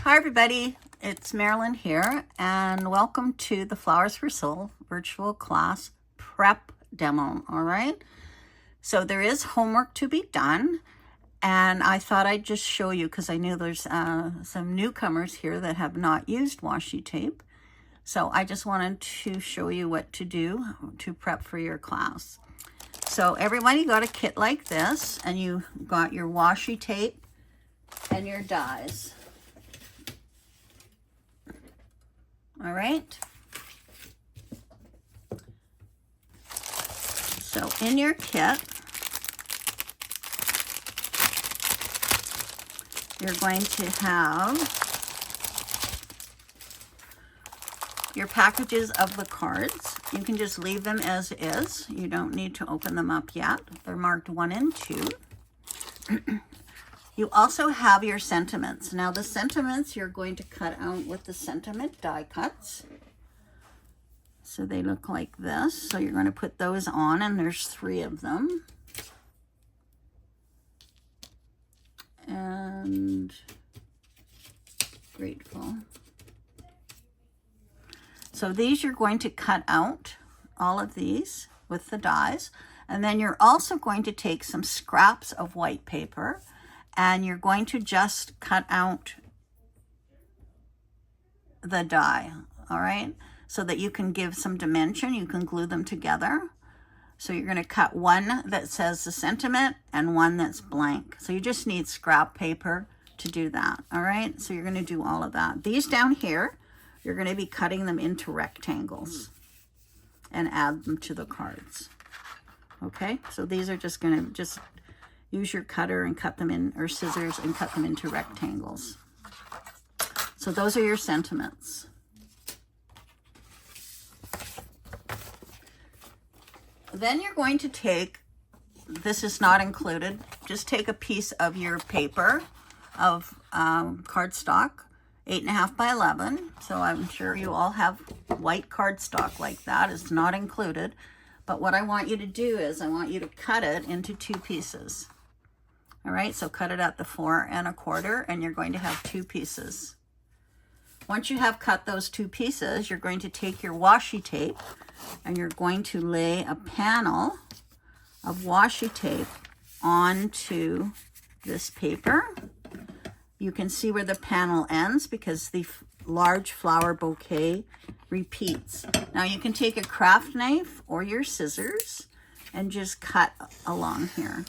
Hi everybody, it's Marilyn here and welcome to the Flowers for Soul virtual class prep demo. All right, so there is homework to be done and I thought I'd just show you because I knew there's some newcomers here that have not used washi tape. So I just wanted to show you what to do to prep for your class. So everybody got a kit like this and you got your washi tape and your dies. All right. So in your kit, you're going to have your packages of the cards. You can just leave them as is. You don't need to open them up yet. They're marked 1 and 2. You also have your sentiments. Now the sentiments you're going to cut out with the sentiment die cuts. So they look like this. So you're going to put those on and there's 3 of them. And grateful. So these you're going to cut out, all of these with the dies. And then you're also going to take some scraps of white paper and you're going to just cut out the die, all right? So that you can give some dimension, you can glue them together. So you're gonna cut one that says the sentiment and one that's blank. So you just need scrap paper to do that, all right? So you're gonna do all of that. These down here, you're gonna be cutting them into rectangles and add them to the cards, okay? So these are just gonna use your cutter and cut them in, or scissors, and cut them into rectangles. So those are your sentiments. Then you're going to take, this is not included, just take a piece of your paper of cardstock, 8.5 by 11. So I'm sure you all have white cardstock like that. It's not included. But what I want you to do is I want you to cut it into 2 pieces. All right, so cut it at the 4 1/4 and you're going to have 2 pieces. Once you have cut those 2 pieces, you're going to take your washi tape and you're going to lay a panel of washi tape onto this paper. You can see where the panel ends because the large flower bouquet repeats. Now you can take a craft knife or your scissors and just cut along here.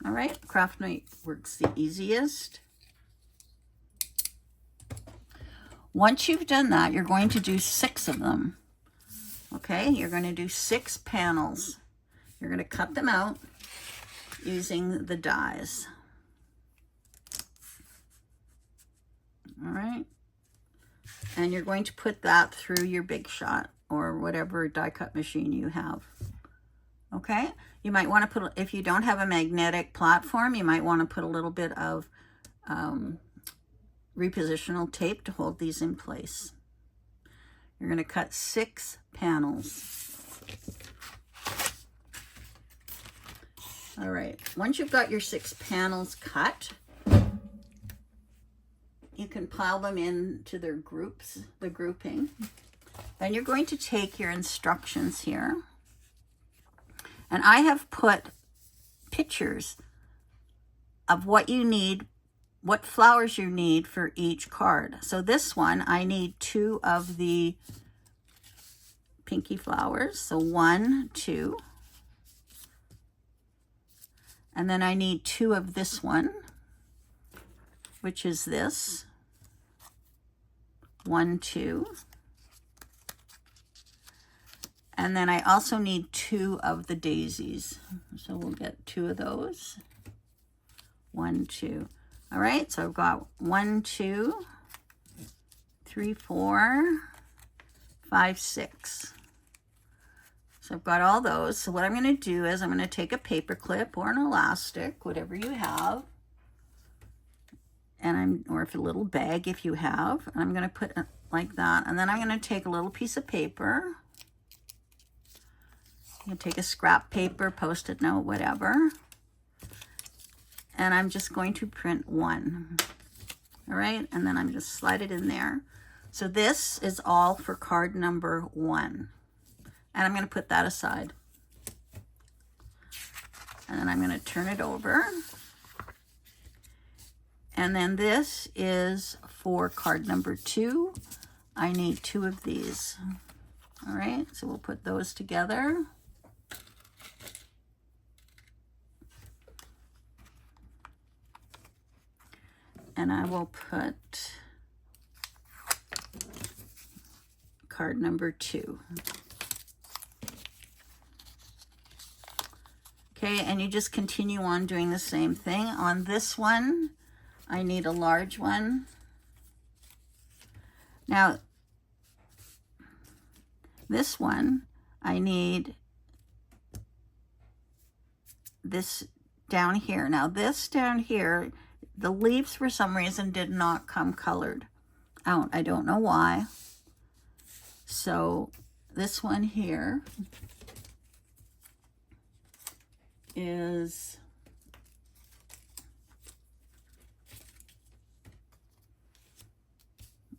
All right, craft knife works the easiest. Once you've done that, you're going to do 6 of them. Okay, you're going to do 6 panels. You're going to cut them out using the dies. All right, and you're going to put that through your Big Shot or whatever die cut machine you have. Okay, you might want to put, if you don't have a magnetic platform, you might want to put a little bit of repositional tape to hold these in place. You're going to cut 6 panels. All right, once you've got your 6 panels cut, you can pile them into their groups, the grouping. Then you're going to take your instructions here. And I have put pictures of what you need, what flowers you need for each card. So this one, I need 2 of the pinky flowers. So 1, 2. And then I need 2 of this one, which is this. 1, 2. And then I also need 2 of the daisies. So we'll get 2 of those. 1, 2. All right, so I've got 1, 2, 3, 4, 5, 6. So I've got all those. So what I'm going to do is I'm going to take a paper clip or an elastic, whatever you have, and or if a little bag if you have, and I'm going to put it like that. And then I'm going to take a little piece of paper. You can take a scrap paper, Post-it note, whatever. And I'm just going to print 1. All right, and then I'm going to slide it in there. So this is all for card number 1. And I'm going to put that aside. And then I'm going to turn it over. And then this is for card number 2. I need 2 of these. All right, so we'll put those together. And I will put card number 2. Okay, and you just continue on doing the same thing. On this one, I need a large one. Now, this one, I need this down here. Now, this down here, the leaves for some reason did not come colored out. I don't know why. So this one here is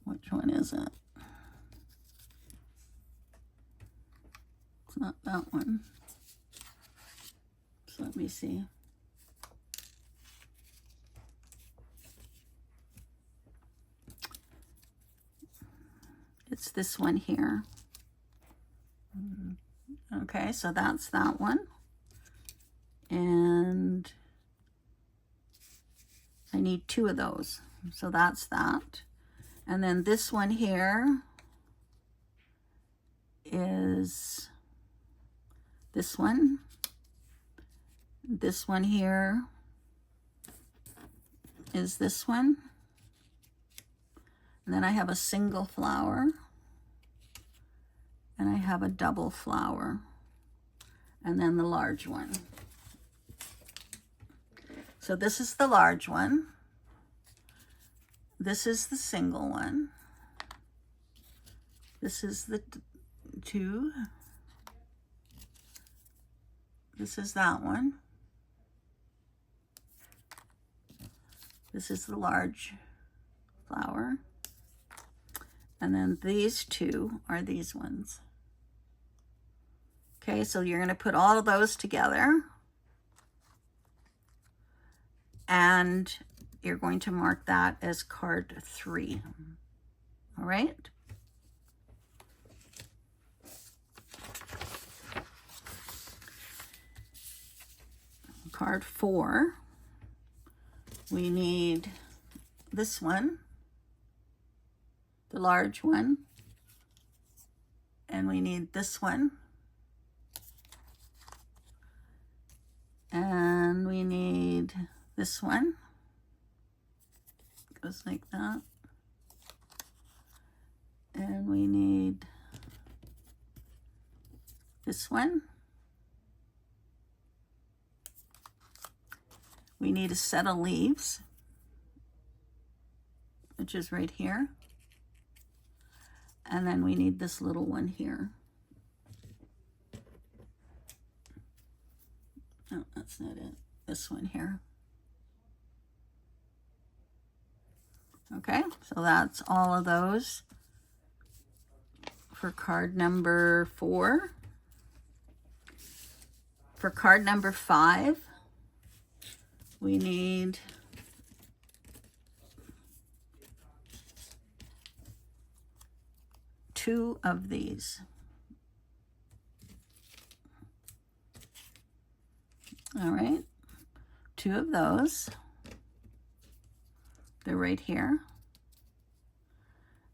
which one is it? It's not that one. So let me see. It's this one here. Okay, so that's that one. And I need 2 of those. So that's that. And then this one here is this one. This one here is this one. And then I have a single flower. And I have a double flower. And then the large one. So this is the large one. This is the single one. This is the 2. This is that one. This is the large flower. And then these 2 are these ones. Okay, so you're going to put all of those together. And you're going to mark that as card 3. All right? Card 4, we need this one, the large one, and we need this one, and we need this one. Goes like that. And we need this one. We need a set of leaves, which is right here. And then we need this little one here. No, that's not it. This one here. Okay, so that's all of those for card number 4. For card number 5, we need two of these. All right, 2 of those. They're right here.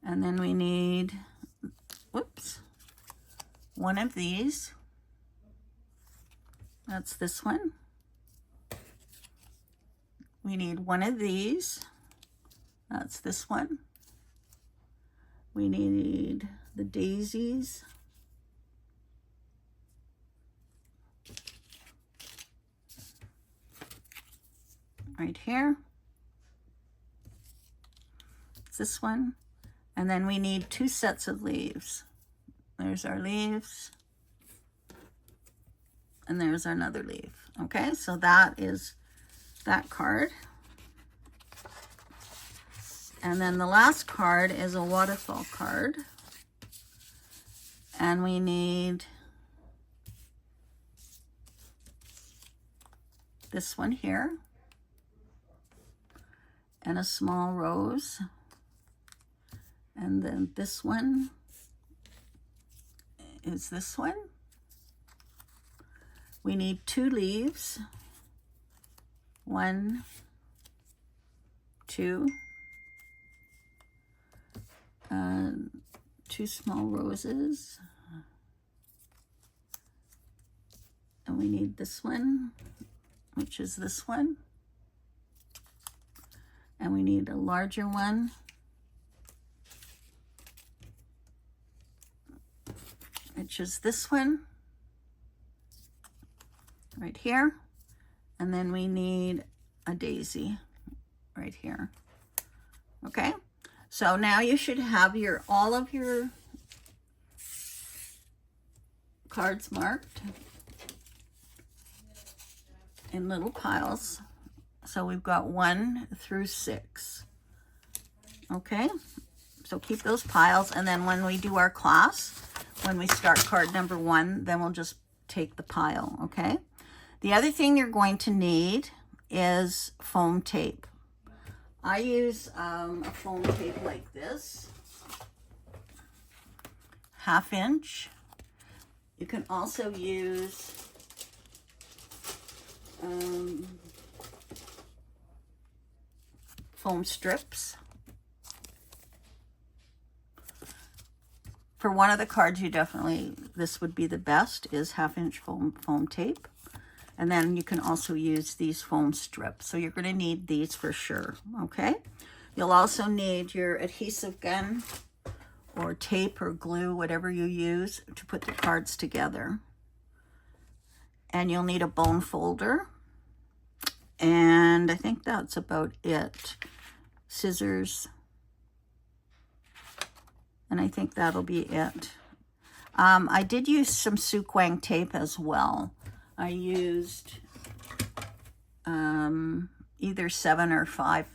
And then we need, whoops, 1 of these. That's this one. We need 1 of these. That's this one. We need the daisies. Right here. It's this one. And then we need 2 sets of leaves. There's our leaves. And there's another leaf. Okay, so that is that card. And then the last card is a waterfall card. And we need this one here. And a small rose. And then this one is this one. We need 2 leaves. 1, 2. 2 small roses. And we need this one, which is this one. And we need a larger one, which is this one right here. And then we need a daisy right here. Okay, so now you should have all of your cards marked in little piles. So we've got 1 through 6. Okay, so keep those piles, and then when we do our class, when we start card number 1, then we'll just take the pile. Okay, the other thing you're going to need is foam tape. I use a foam tape like this, 1/2 inch. You can also use foam strips. For one of the cards, this would be the best, is 1/2 inch foam tape. And then you can also use these foam strips. So you're going to need these for sure, okay? You'll also need your adhesive gun or tape or glue, whatever you use to put the cards together. And you'll need a bone folder. And I think that's about it. Scissors. And I think that'll be it. I did use some Suquang tape as well. I used either 7 or 5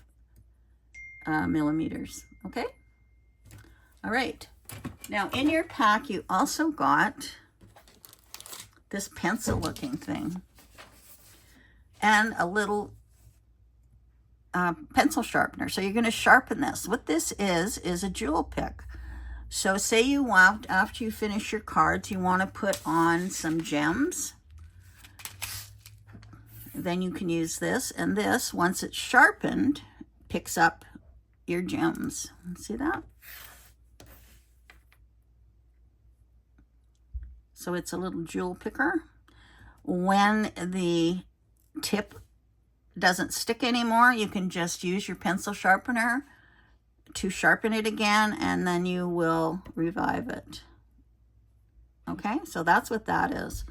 millimeters. Okay? All right. Now, in your pack, you also got this pencil-looking thing and a little pencil sharpener. So you're going to sharpen this. What this is a jewel pick. So say you want, after you finish your cards, you want to put on some gems. Then you can use this, and this, once it's sharpened, picks up your gems. See that? So it's a little jewel picker. When the tip doesn't stick anymore, you can just use your pencil sharpener to sharpen it again, and then you will revive it. Okay, so that's what that is.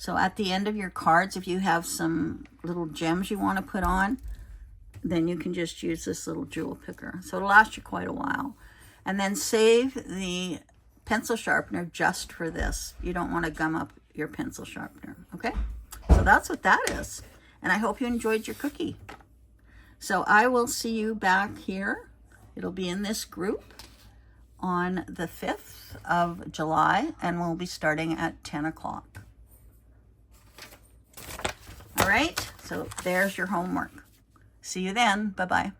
So at the end of your cards, if you have some little gems you want to put on, then you can just use this little jewel picker. So it'll last you quite a while. And then save the pencil sharpener just for this. You don't want to gum up your pencil sharpener, okay? So that's what that is. And I hope you enjoyed your cookie. So I will see you back here. It'll be in this group on the 5th of July, and we'll be starting at 10 o'clock. All right, so there's your homework. See you then. Bye-bye.